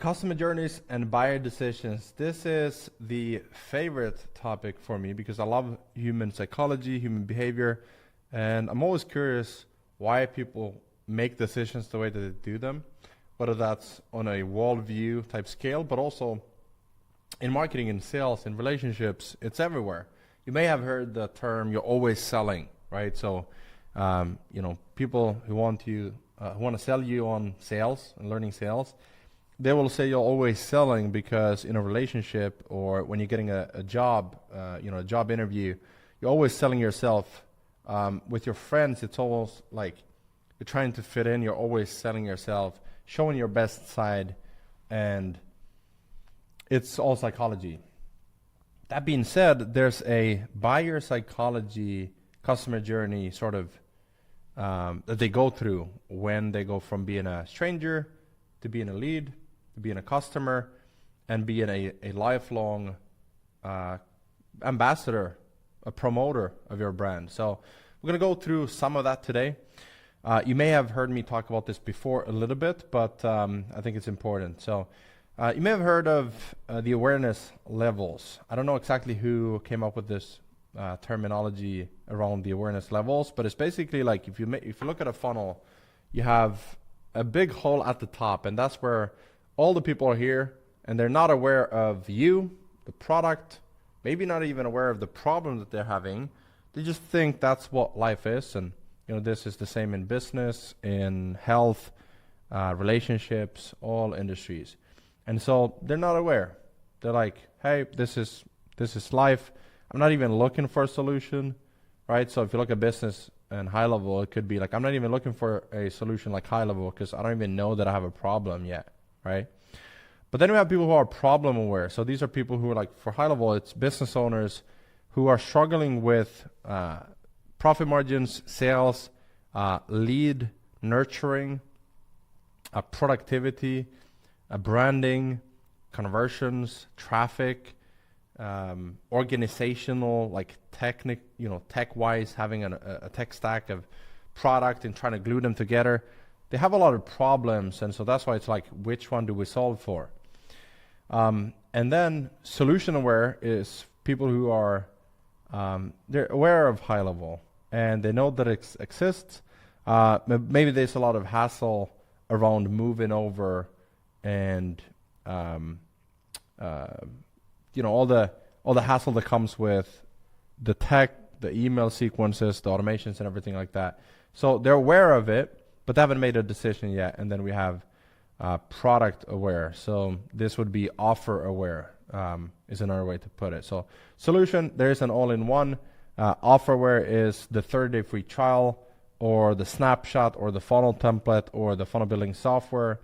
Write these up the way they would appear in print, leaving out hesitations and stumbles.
Customer journeys and buyer decisions. This is the favorite topic for me because I love human psychology, human behavior, and I'm always curious why people make decisions the way that they do them, whether that's on a worldview type scale, but also in marketing, in sales, in relationships. It's everywhere. You may have heard the term "you're always selling," right? So, people who want to sell you on sales and learning sales, they will say you're always selling because in a relationship or when you're getting a job, a job interview, you're always selling yourself. With your friends, it's almost like you're trying to fit in. You're always selling yourself, showing your best side, and it's all psychology. That being said, there's a buyer psychology customer journey sort of that they go through when they go from being a stranger to being a lead, to being a customer, and being a lifelong ambassador, a promoter of your brand. So we're going to go through some of that today. You may have heard me talk about this before a little bit, but I think it's important. So you may have heard of the awareness levels. I don't know exactly who came up with this terminology around the awareness levels, but it's basically like if you look at a funnel, you have a big hole at the top, and that's where all the people are here, and they're not aware of you, the product, maybe not even aware of the problem that they're having. They just think that's what life is, and this is the same in business, in health, relationships, all industries. And so they're not aware. They're like, hey, this is life. I'm not even looking for a solution, right? So if you look at business and high level, it could be like, I'm not even looking for a solution like high level because I don't even know that I have a problem yet, right? But then we have people who are problem aware. So these are people who are like, for high level, it's business owners who are struggling with profit margins, sales, lead nurturing, productivity, branding, conversions, traffic, organizational, like tech-wise, having a tech stack of product and trying to glue them together. They have a lot of problems, and so that's why it's like, which one do we solve for? And then solution aware is people who are they're aware of high level and they know that it exists. Maybe there's a lot of hassle around moving over and all the hassle that comes with the tech, the email sequences, the automations, and everything like that. So they're aware of it, but they haven't made a decision yet. And then we have product aware. So this would be offer aware, is another way to put it. So solution, there is an all-in-one. Offer aware is the 30-day free trial, or the snapshot, or the funnel template, or the funnel building software.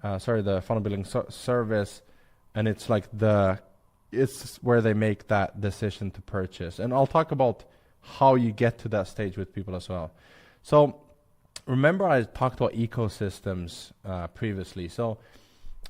The funnel building service, and it's like it's where they make that decision to purchase. And I'll talk about how you get to that stage with people as well. So remember I talked about ecosystems previously. So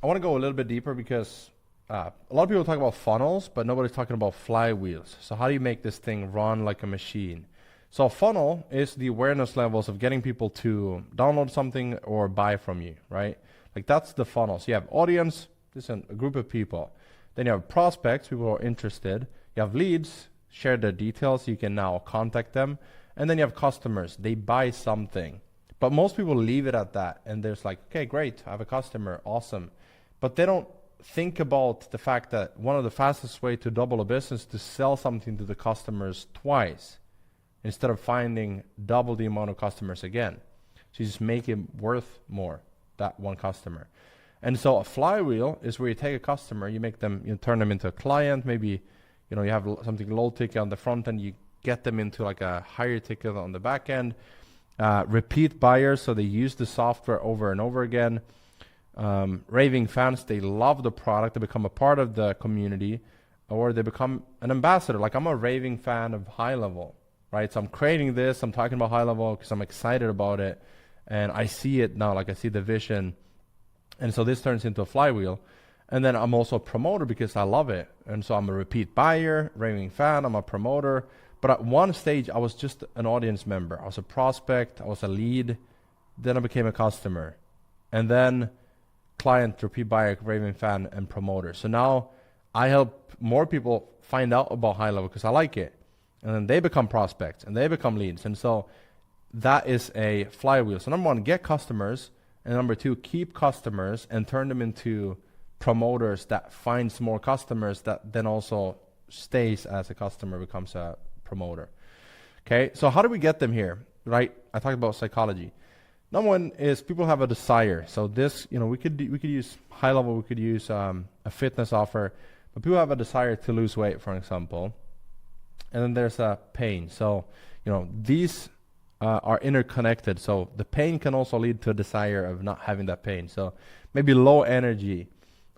I want to go a little bit deeper because a lot of people talk about funnels, but nobody's talking about flywheels. So how do you make this thing run like a machine? So a funnel is the awareness levels of getting people to download something or buy from you, right? Like that's the funnel. So you have audience, this is a group of people. Then you have prospects, people who are interested. You have leads, share their details, you can now contact them. And then you have customers, they buy something. But most people leave it at that. And there's like, okay, great, I have a customer, awesome. But they don't think about the fact that one of the fastest way to double a business is to sell something to the customers twice instead of finding double the amount of customers again. So you just make it worth more, that one customer. And so a flywheel is where you take a customer, you turn them into a client. Maybe you have something low ticket on the front end, you get them into like a higher ticket on the back end. Repeat buyers, so they use the software over and over again. Raving fans, they love the product, they become a part of the community, or they become an ambassador. Like I'm a raving fan of high level, right? So I'm creating this, I'm talking about high level because I'm excited about it, and I see it now, like I see the vision. And so this turns into a flywheel. And then I'm also a promoter because I love it. And so I'm a repeat buyer, raving fan, I'm a promoter. But at one stage, I was just an audience member. I was a prospect, I was a lead. Then I became a customer. And then client, repeat buyer, raving fan, and promoter. So now I help more people find out about high level because I like it. And then they become prospects and they become leads. And so that is a flywheel. So number one, get customers. And number two, keep customers and turn them into promoters that finds more customers that then also stays as a customer, becomes a promoter. Okay, so how do we get them here, right? I talked about psychology. Number one is people have a desire. So this, we could use high level, we could use a fitness offer, but people have a desire to lose weight, for example. And then there's a pain. So, these are interconnected. So the pain can also lead to a desire of not having that pain. So maybe low energy,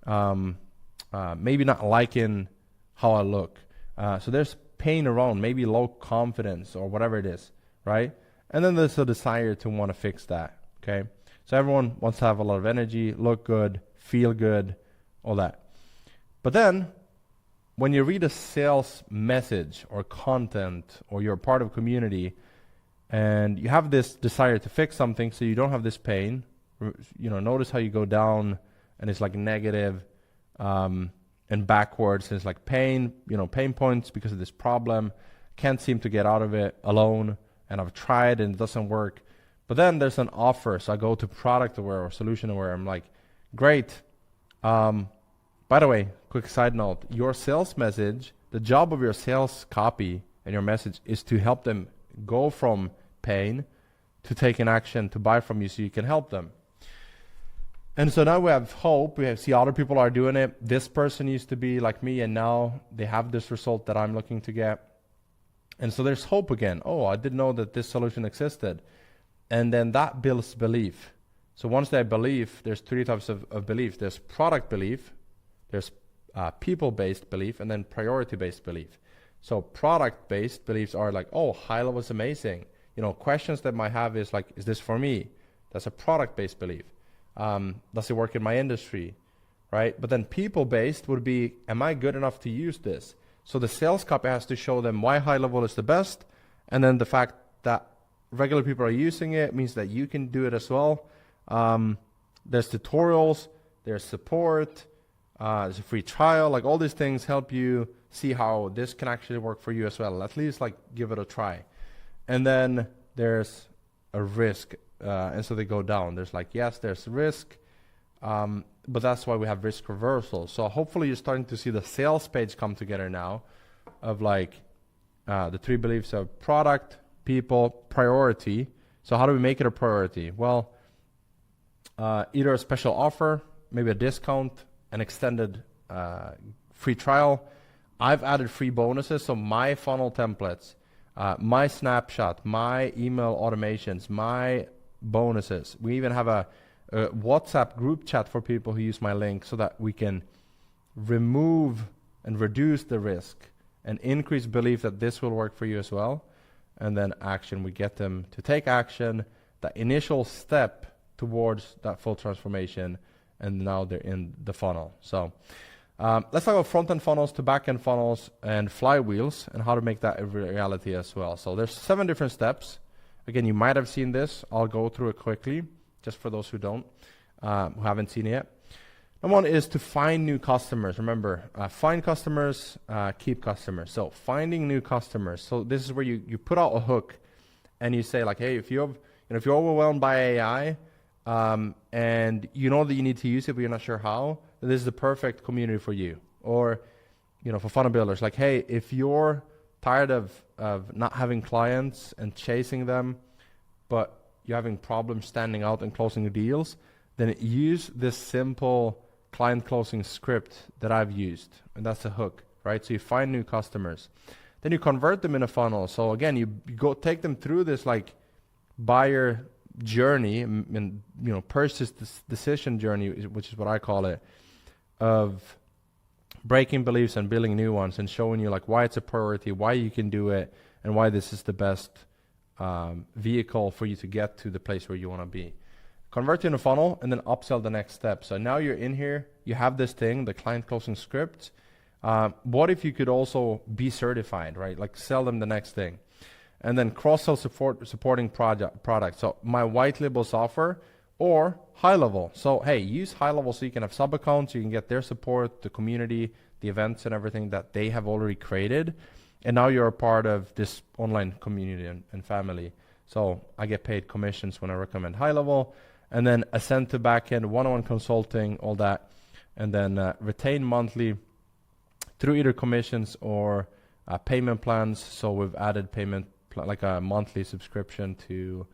maybe not liking how I look. So there's pain around, maybe low confidence or whatever it is, right? And then there's a desire to want to fix that, okay? So everyone wants to have a lot of energy, look good, feel good, all that. But then when you read a sales message or content, or you're a part of a community and you have this desire to fix something so you don't have this pain, notice how you go down and it's like negative, and backwards. It's like pain points because of this problem. Can't seem to get out of it alone, and I've tried and it doesn't work. But then there's an offer, so I go to product aware or solution aware. I'm like, great. By the way, quick side note, your sales message, the job of your sales copy and your message is to help them go from pain to taking action to buy from you so you can help them. And so now we have hope. We see other people are doing it. This person used to be like me, and now they have this result that I'm looking to get. And so there's hope again. Oh, I didn't know that this solution existed. And then that builds belief. So once they believe, there's three types of belief. There's product belief, there's people-based belief, and then priority-based belief. So product-based beliefs are like, oh, high level is amazing. Questions that might have is like, is this for me? That's a product-based belief. Does it work in my industry, right? But then people-based would be, am I good enough to use this? So the sales copy has to show them why high level is the best, and then the fact that regular people are using it means that you can do it as well. There's tutorials, there's support, there's a free trial. Like all these things help you see how this can actually work for you as well. At least like give it a try. And then there's a risk. And so they go down. There's like, yes, there's risk, but that's why we have risk reversal. So hopefully you're starting to see the sales page come together now of like the three beliefs of product, people, priority. So how do we make it a priority? Well, either a special offer, maybe a discount, an extended free trial. I've added free bonuses. So my funnel templates, my snapshot, my email automations, my bonuses. We even have a WhatsApp group chat for people who use my link so that we can remove and reduce the risk and increase belief that this will work for you as well. And then action, we get them to take action, that initial step towards that full transformation, and now they're in the funnel. So let's talk about front-end funnels to back-end funnels and flywheels and how to make that a reality as well. So there's 7 different steps. Again, you might have seen this. I'll go through it quickly, just for those who haven't seen it yet. Number 1 is to find new customers. Remember, find customers, keep customers. So finding new customers. So this is where you put out a hook, and you say like, hey, if you're overwhelmed by AI, and you know that you need to use it, but you're not sure how, then this is the perfect community for you. Or, for funnel builders, like, hey, if you're tired of not having clients and chasing them, but you're having problems standing out and closing deals, then use this simple client closing script that I've used, and that's a hook, right? So you find new customers, then you convert them in a funnel. So again, you go take them through this like buyer journey and purchase decision journey, which is what I call it, of breaking beliefs and building new ones, and showing you like why it's a priority, why you can do it, and why this is the best vehicle for you to get to the place where you want to be. Convert in a funnel and then upsell the next step. So now you're in here, you have this thing, the client closing script. What if you could also be certified, right? Like sell them the next thing. And then cross-sell supporting product. So my white label software or high level. So hey, use high level so you can have sub accounts, you can get their support, the community, the events and everything that they have already created. And now you're a part of this online community and family. So I get paid commissions when I recommend high level, and then ascend to backend, one-on-one consulting, all that, and then retain monthly through either commissions or payment plans. So we've added payment like a monthly subscription to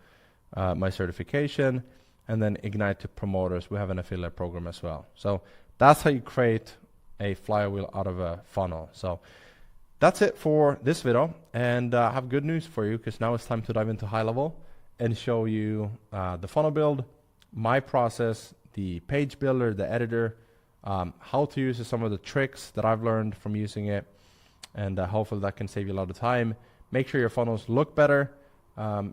my certification, and then Ignite to promoters. We have an affiliate program as well. So that's how you create a flywheel out of a funnel. So that's it for this video, and I have good news for you, because now it's time to dive into high level and show you the funnel build, my process, the page builder, the editor, how to use some of the tricks that I've learned from using it, and hopefully that can save you a lot of time. Make sure your funnels look better,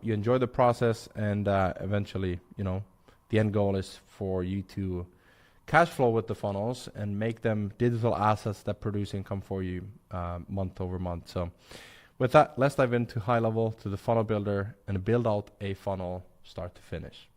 you enjoy the process, and eventually, you know, the end goal is for you to cash flow with the funnels and make them digital assets that produce income for you month over month. So with that, let's dive into high level, to the funnel builder, and build out a funnel start to finish.